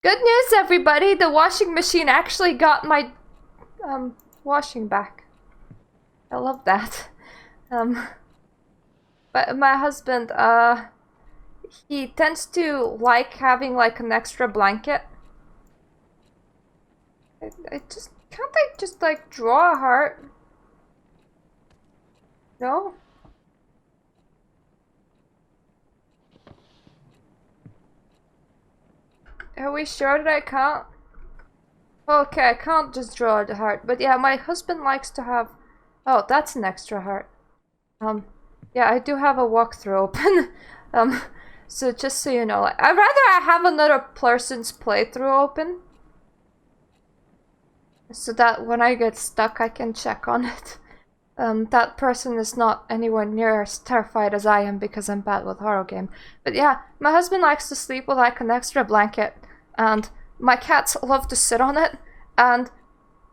Good news, everybody! The washing machine actually got my washing back. I love that. But my husband, he tends to like having like an extra blanket. I just can't I just like draw a heart? No? Are we sure that I can't? Okay, I can't just draw the heart. But yeah, my husband likes to have... Oh, that's an extra heart. Yeah, I do have a walkthrough open. So just so you know, I'd rather I have another person's playthrough open. So that when I get stuck, I can check on it. That person is not anywhere near as terrified as I am because I'm bad with horror game. But yeah, my husband likes to sleep with like an extra blanket. And my cats love to sit on it. And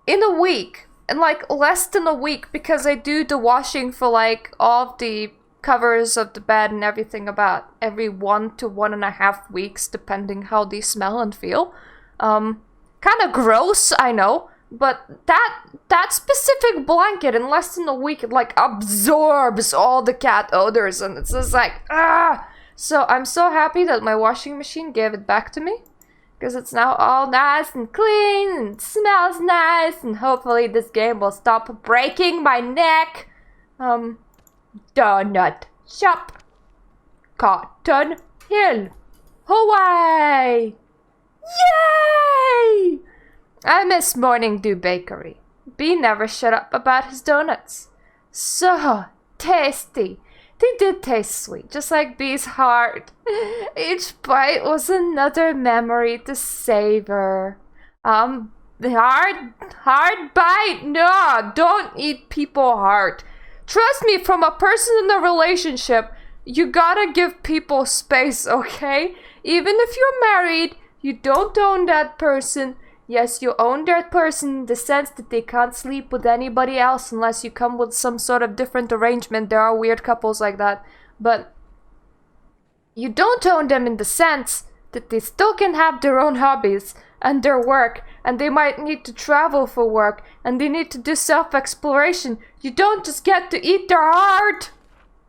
in a week, in like less than a week, because I do the washing for like all of the covers of the bed and everything about every 1 to 1.5 weeks, depending how they smell and feel. Kind of gross, I know. But that specific blanket, in less than a week, it like absorbs all the cat odors, and it's just like, ah! So I'm so happy that my washing machine gave it back to me. Because it's now all nice and clean and smells nice, and hopefully this game will stop breaking my neck. Donut Shop. Cotton Hill. Hawaii! Yay! I miss Morning Dew Bakery. B never shut up about his donuts. So tasty. They did taste sweet, just like B's heart. Each bite was another memory to savor. Hard bite? No, don't eat people heart. Trust me, from a person in a relationship, you gotta give people space, okay? Even if you're married, you don't own that person. Yes, you own that person in the sense that they can't sleep with anybody else unless you come with some sort of different arrangement. There are weird couples like that. But you don't own them in the sense that they still can have their own hobbies and their work, and they might need to travel for work, and they need to do self-exploration. You don't just get to eat their heart!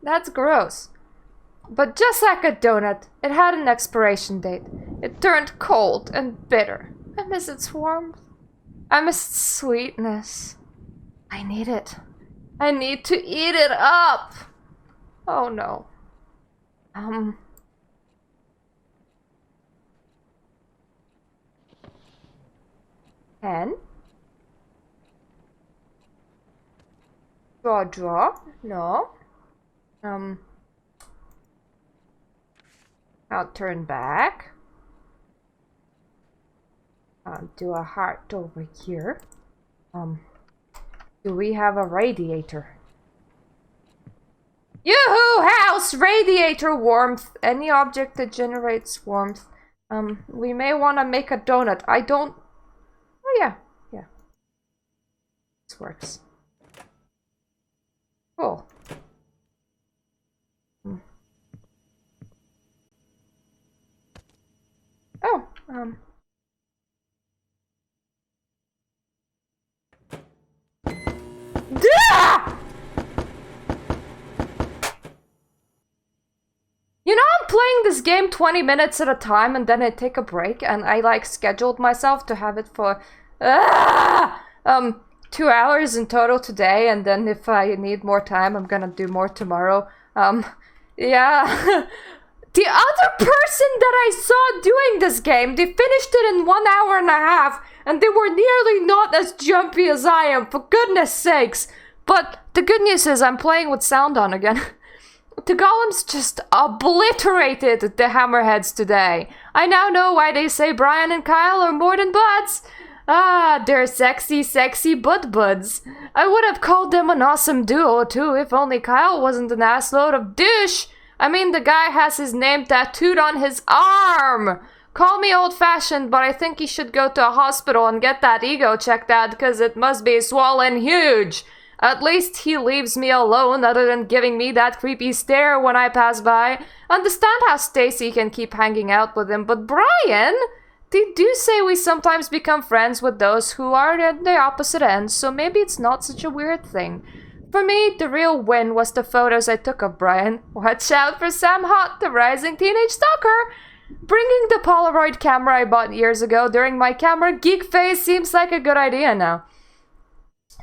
That's gross. But just like a donut, it had an expiration date. It turned cold and bitter. I miss its warmth. I miss its sweetness. I need it. I need to eat it up. Oh no. Pen. Draw. No. I'll turn back. Do a heart over here. Do we have a radiator? Yoo-hoo! House! Radiator warmth. Any object that generates warmth. We may want to make a donut. I don't... Oh, yeah. Yeah. This works. Cool. Oh, You know, I'm playing this game 20 minutes at a time and then I take a break, and I like scheduled myself to have it for 2 hours in total today, and then if I need more time I'm gonna do more tomorrow. Yeah. The other person that I saw doing this game, they finished it in 1 hour and a half, and they were nearly not as jumpy as I am, for goodness sakes. But the good news is I'm playing with sound on again. The golems just obliterated the hammerheads today. I now know why they say Brian and Kyle are more than buds. Ah, they're sexy, sexy buds. I would have called them an awesome duo too if only Kyle wasn't an assload of douche. I mean, the guy has his name tattooed on his arm. Call me old-fashioned, but I think he should go to a hospital and get that ego checked out, because it must be swollen huge. At least he leaves me alone, other than giving me that creepy stare when I pass by. Understand how Stacy can keep hanging out with him, but Brian? They do say we sometimes become friends with those who are at the opposite ends, so maybe it's not such a weird thing. For me, the real win was the photos I took of Brian. Watch out for Sam Hot, the rising teenage stalker! Bringing the Polaroid camera I bought years ago during my camera geek phase seems like a good idea now.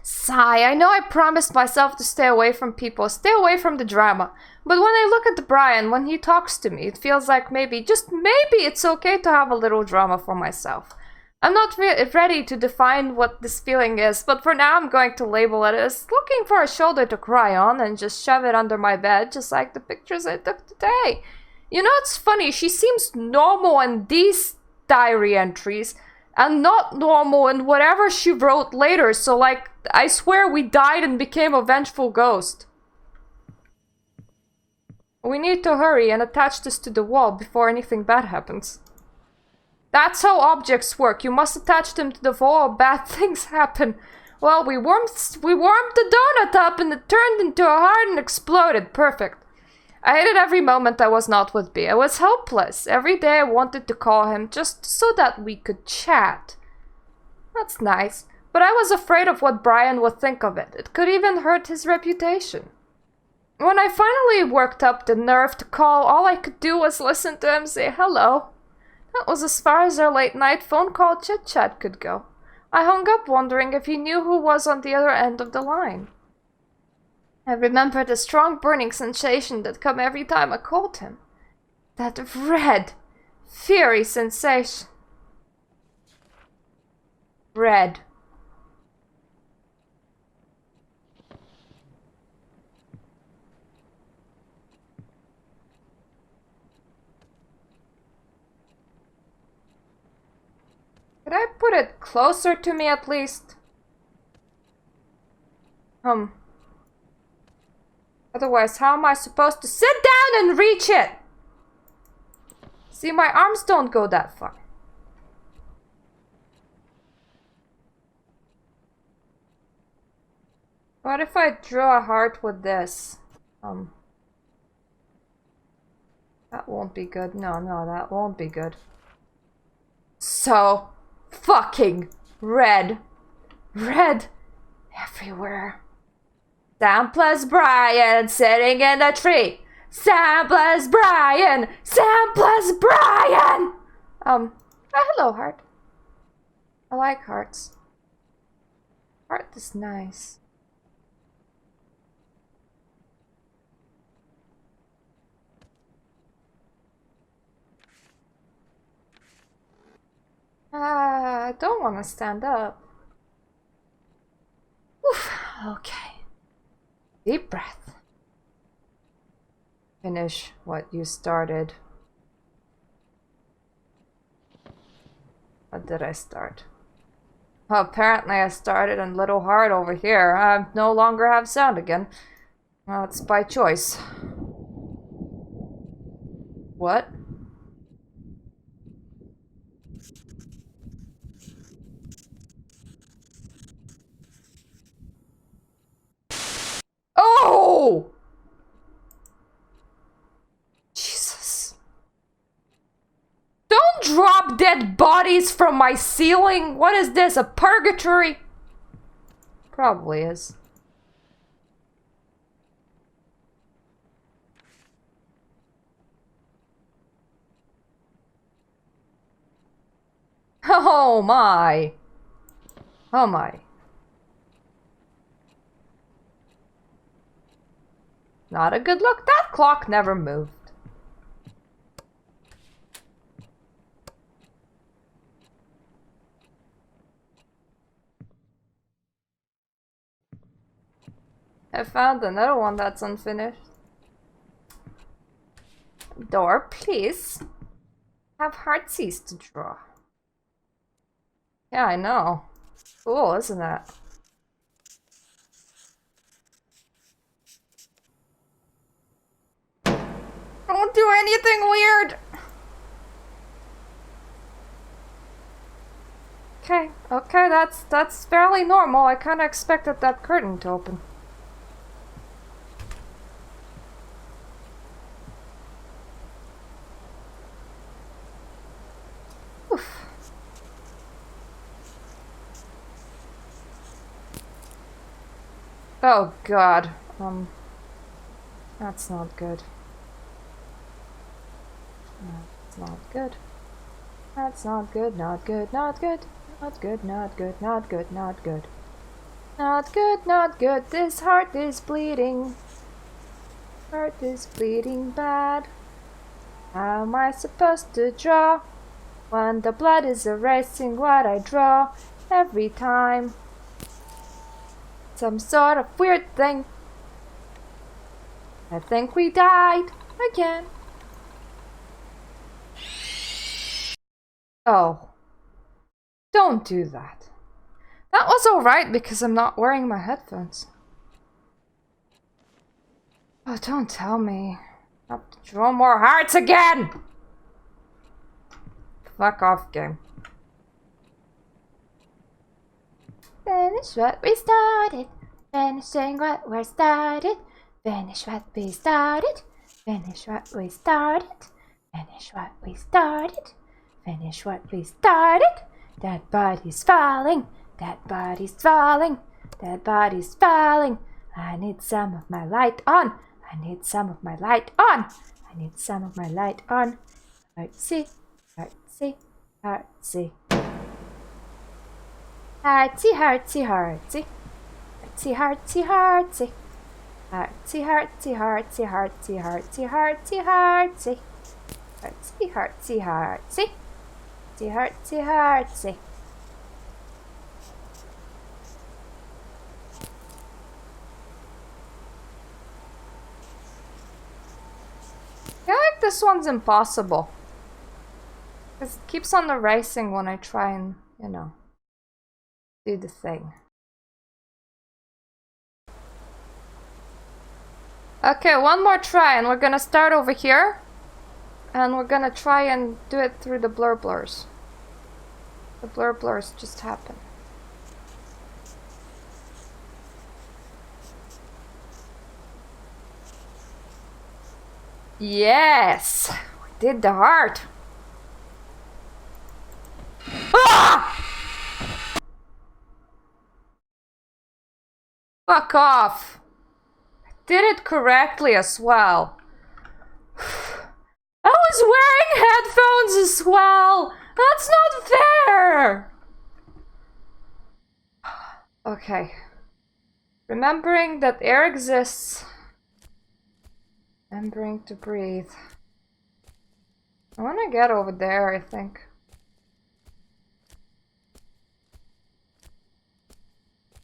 Sigh, I know I promised myself to stay away from people, stay away from the drama. But when I look at Brian, when he talks to me, it feels like maybe, just maybe, it's okay to have a little drama for myself. I'm not ready to define what this feeling is, but for now I'm going to label it as looking for a shoulder to cry on and just shove it under my bed, just like the pictures I took today. You know, it's funny, she seems normal in these diary entries, and not normal in whatever she wrote later, so like, I swear we died and became a vengeful ghost. We need to hurry and attach this to the wall before anything bad happens. That's how objects work. You must attach them to the wall or bad things happen. Well, we warmed the donut up and it turned into a heart and exploded. Perfect. I hated every moment I was not with B. I was helpless. Every day I wanted to call him just so that we could chat. That's nice. But I was afraid of what Brian would think of it. It could even hurt his reputation. When I finally worked up the nerve to call, all I could do was listen to him say hello. That was as far as our late-night phone call chit-chat could go. I hung up wondering if he knew who was on the other end of the line. I remembered the strong burning sensation that came every time I called him. That red, fiery sensation. Red. Could I put it closer to me at least? Otherwise, how am I supposed to sit down and reach it? See, my arms don't go that far. What if I draw a heart with this? That won't be good. No, that won't be good. So fucking red. Red everywhere. Sam plus Brian sitting in a tree. Sam plus Brian. Sam plus Brian. Hello, heart. I like hearts. Heart is nice. I don't want to stand up. Oof, okay. Deep breath. Finish what you started. What did I start? Well, apparently I started in Little Heart over here. I no longer have sound again. Well, it's by choice. What? Oh! Jesus. Don't drop dead bodies from my ceiling! What is this, a purgatory? Probably is. Oh my. Oh my. Not a good look. That clock never moved. I found another one that's unfinished. Door, please. Have heartsies to draw. Yeah, I know. Cool, isn't it? Don't do anything weird! Okay, that's fairly normal. I kinda expected that curtain to open. Oof. Oh god. That's not good. That's not good. That's not good, not good, not good. Not good, not good, not good, not good. Not good, not good. This heart is bleeding. Heart is bleeding bad. How am I supposed to draw when the blood is erasing what I draw every time? Some sort of weird thing. I think we died again. Oh. Don't do that. That was alright because I'm not wearing my headphones. Oh, don't tell me. I have to draw more hearts again! Fuck off, game. Finish what we started. Finishing what we started. Finish what we started. Finish what we started. Finish what we started. Finish what we started. That body's falling. That body's falling. That body's falling. I need some of my light on. I need some of my light on. I need some of my light on. Heartsy, heartsy, heartsy. Heartsy, heartsy, heartsy. Heartsy, heartsy, heartsy. Heartsy, heartsy, heartsy, heartsy, heartsy, heartsy, heartsy. Heartsy, heartsy, heartsy. Heartsy, heartsy, heartsy. I feel like this one's impossible. Because it keeps on erasing when I try and, you know, do the thing. Okay, one more try and we're gonna start over here. And we're gonna try and do it through the blur blurs. The blur blurs just happen. Yes! We did the heart! Ah! Fuck off! I did it correctly as well. I was wearing headphones as well! That's not fair! Okay. Remembering that air exists. Remembering to breathe. I want to get over there, I think.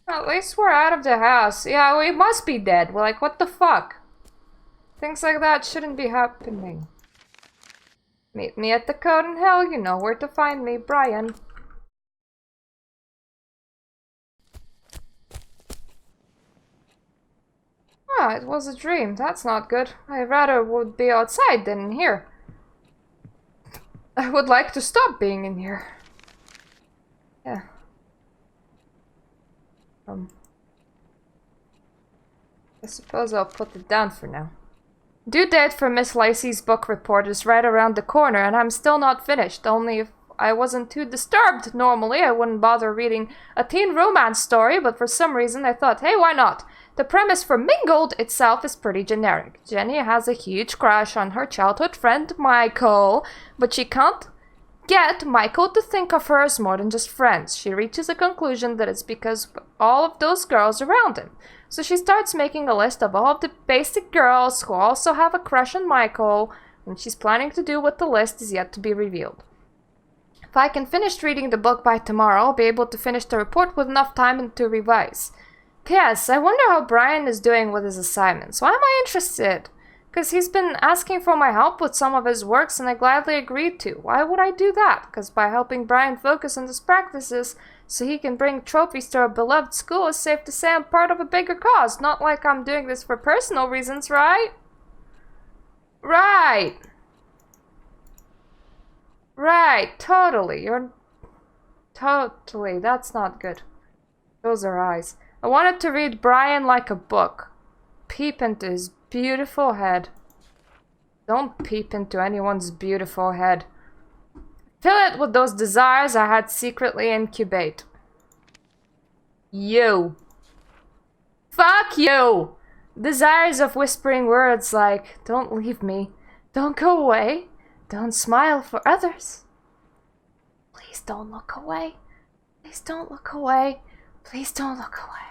At least we're out of the house. Yeah, we must be dead. We're like, what the fuck? Things like that shouldn't be happening. Meet me at the code in hell. You know where to find me, Brian. Ah, it was a dream. That's not good. I rather would be outside than in here. I would like to stop being in here. Yeah. I suppose I'll put it down for now. Due date for Miss Lacey's book report is right around the corner and I'm still not finished. Only if I wasn't too disturbed. Normally I wouldn't bother reading a teen romance story, but for some reason I thought, hey, why not? The premise for Mingled itself is pretty generic. Jenny has a huge crush on her childhood friend Michael, but she can't get Michael to think of her as more than just friends. She reaches a conclusion that it's because of all of those girls around him. So she starts making a list of all of the basic girls who also have a crush on Michael, and she's planning to do what the list is yet to be revealed. If I can finish reading the book by tomorrow, I'll be able to finish the report with enough time to revise. P.S. I wonder how Brian is doing with his assignments. Why am I interested? Because he's been asking for my help with some of his works and I gladly agreed to. Why would I do that? Because by helping Brian focus on his practices so he can bring trophies to our beloved school, it's safe to say I'm part of a bigger cause. Not like I'm doing this for personal reasons, right? Right. Right, totally. You're... Totally. That's not good. Those are eyes. I wanted to read Brian like a book. Peep into his beautiful head. Don't peep into anyone's beautiful head. Fill it with those desires I had secretly incubate. You. Fuck you! Desires of whispering words like, don't leave me, don't go away, don't smile for others. Please don't look away. Please don't look away. Please don't look away.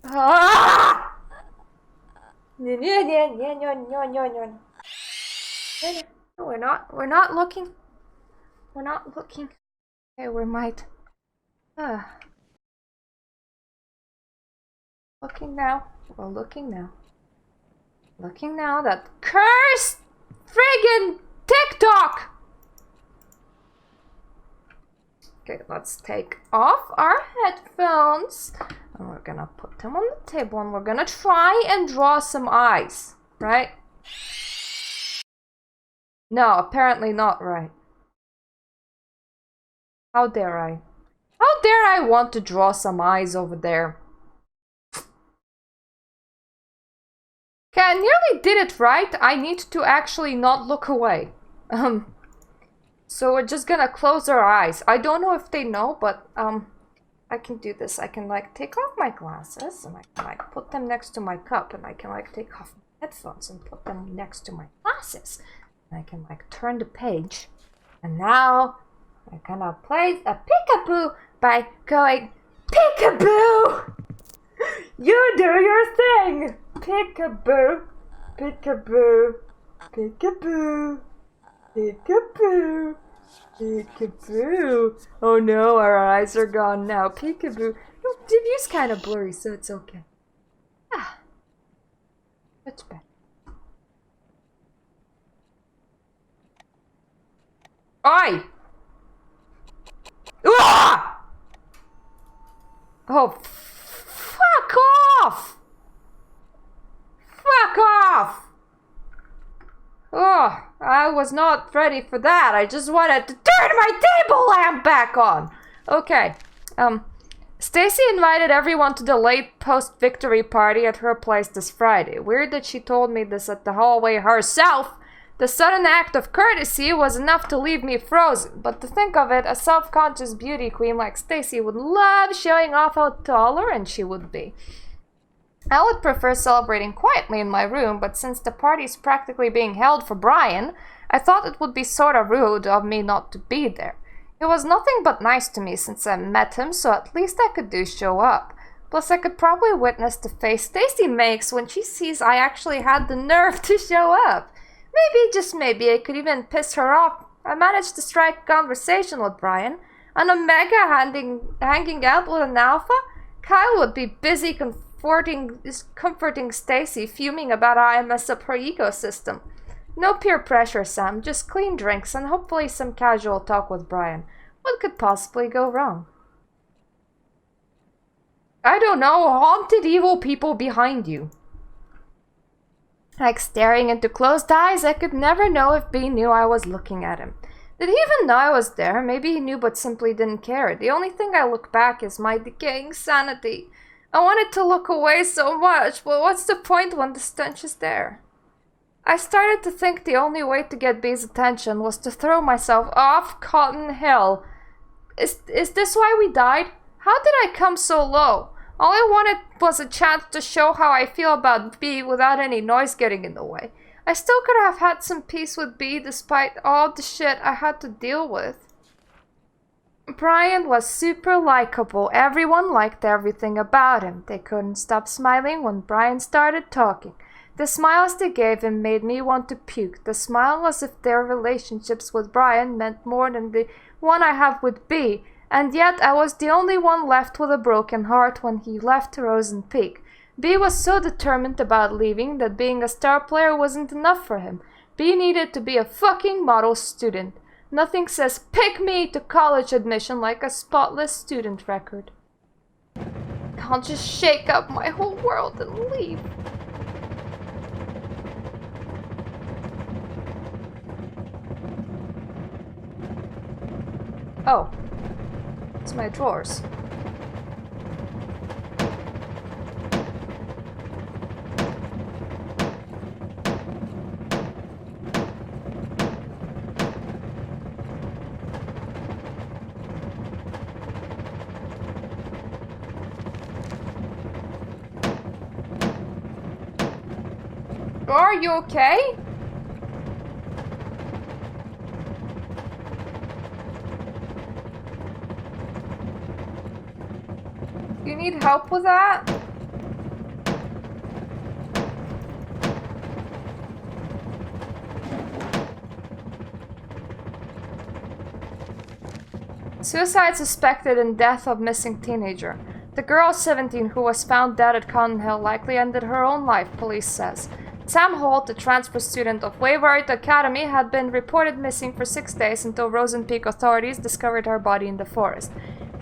Ah! We're not looking. We're not looking. Okay, we might. Looking now. We're looking now. Looking now. That cursed friggin' TikTok! Okay, let's take off our headphones. And we're gonna put them on the table and we're gonna try and draw some eyes. Right? No, apparently not right. How dare I? How dare I want to draw some eyes over there? Okay, I nearly did it right. I need to actually not look away. So we're just gonna close our eyes. I don't know if they know, but I can do this. I can like take off my glasses and I can like put them next to my cup, and I can like take off my headphones and put them next to my glasses. And I can like turn the page, and now I'm gonna play a peekaboo by going peekaboo. You do your thing. Peekaboo, peekaboo, peekaboo, peekaboo, peekaboo. Oh no, our eyes are gone now. Peekaboo. The view's kind of blurry, so it's okay. Ah, much better. Oi! Ah! Oh, fuck off! Fuck off! Oh, I was not ready for that. I just wanted to turn my table lamp back on. Okay. Stacy invited everyone to the late post-victory party at her place this Friday. Weird that she told me this at the hallway herself. The sudden act of courtesy was enough to leave me frozen, but to think of it, a self-conscious beauty queen like Stacy would love showing off how tolerant she would be. I would prefer celebrating quietly in my room, but since the party's practically being held for Brian, I thought it would be sorta rude of me not to be there. He was nothing but nice to me since I met him, so at least I could do show up. Plus, I could probably witness the face Stacy makes when she sees I actually had the nerve to show up. Maybe, just maybe, I could even piss her off. I managed to strike a conversation with Brian. On Omega hanging out with an alpha, Kyle would be busy comforting Stacy, fuming about how I messed up her ecosystem. No peer pressure, Sam, just clean drinks and hopefully some casual talk with Brian. What could possibly go wrong? I don't know, haunted evil people behind you. Like staring into closed eyes, I could never know if B knew I was looking at him. Did he even know I was there? Maybe he knew but simply didn't care. The only thing I look back is my decaying sanity. I wanted to look away so much, but what's the point when the stench is there? I started to think the only way to get B's attention was to throw myself off Cotton Hill. Is this why we died? How did I come so low? All I wanted was a chance to show how I feel about B without any noise getting in the way. I still could have had some peace with B despite all the shit I had to deal with. Brian was super likable. Everyone liked everything about him. They couldn't stop smiling when Brian started talking. The smiles they gave him made me want to puke. The smile was as if their relationships with Brian meant more than the one I have with B. And yet I was the only one left with a broken heart when he left Rosen Peak. B was so determined about leaving that being a star player wasn't enough for him. B needed to be a fucking model student. Nothing says pick me to college admission like a spotless student record. I'll just shake up my whole world and leave. Oh. It's my drawers. Are you okay? Do you need help with that? Suicide suspected in death of missing teenager. The girl, 17, who was found dead at Cotton Hill likely ended her own life, police says. Sam Holt, a transfer student of Wayward Academy, had been reported missing for 6 days until Rosen Peak authorities discovered her body in the forest.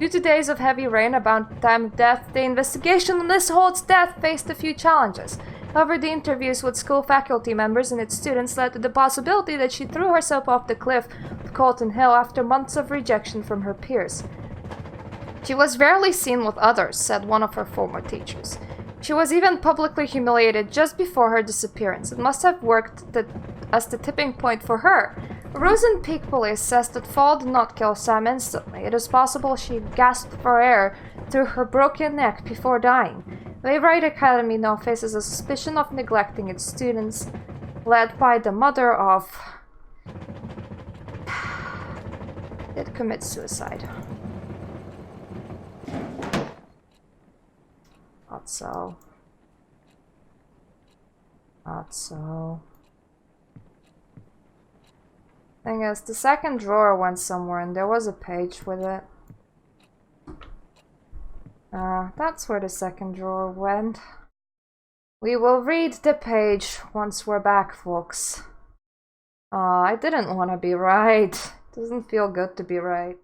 Due to days of heavy rain about the time of death, the investigation on Liz Holt's death faced a few challenges. However, the interviews with school faculty members and its students led to the possibility that she threw herself off the cliff of Colton Hill after months of rejection from her peers. She was rarely seen with others, said one of her former teachers. She was even publicly humiliated just before her disappearance. It must have worked as the tipping point for her. Rosen Peak police says that fall did not kill Sam instantly. It is possible she gasped for air through her broken neck before dying. Waywright Academy now faces a suspicion of neglecting its students, led by the mother of... did commit suicide. Not so. Not so. Thing is, the second drawer went somewhere and there was a page with it. That's where the second drawer went. We will read the page once we're back, folks. I didn't want to be right. Doesn't feel good to be right.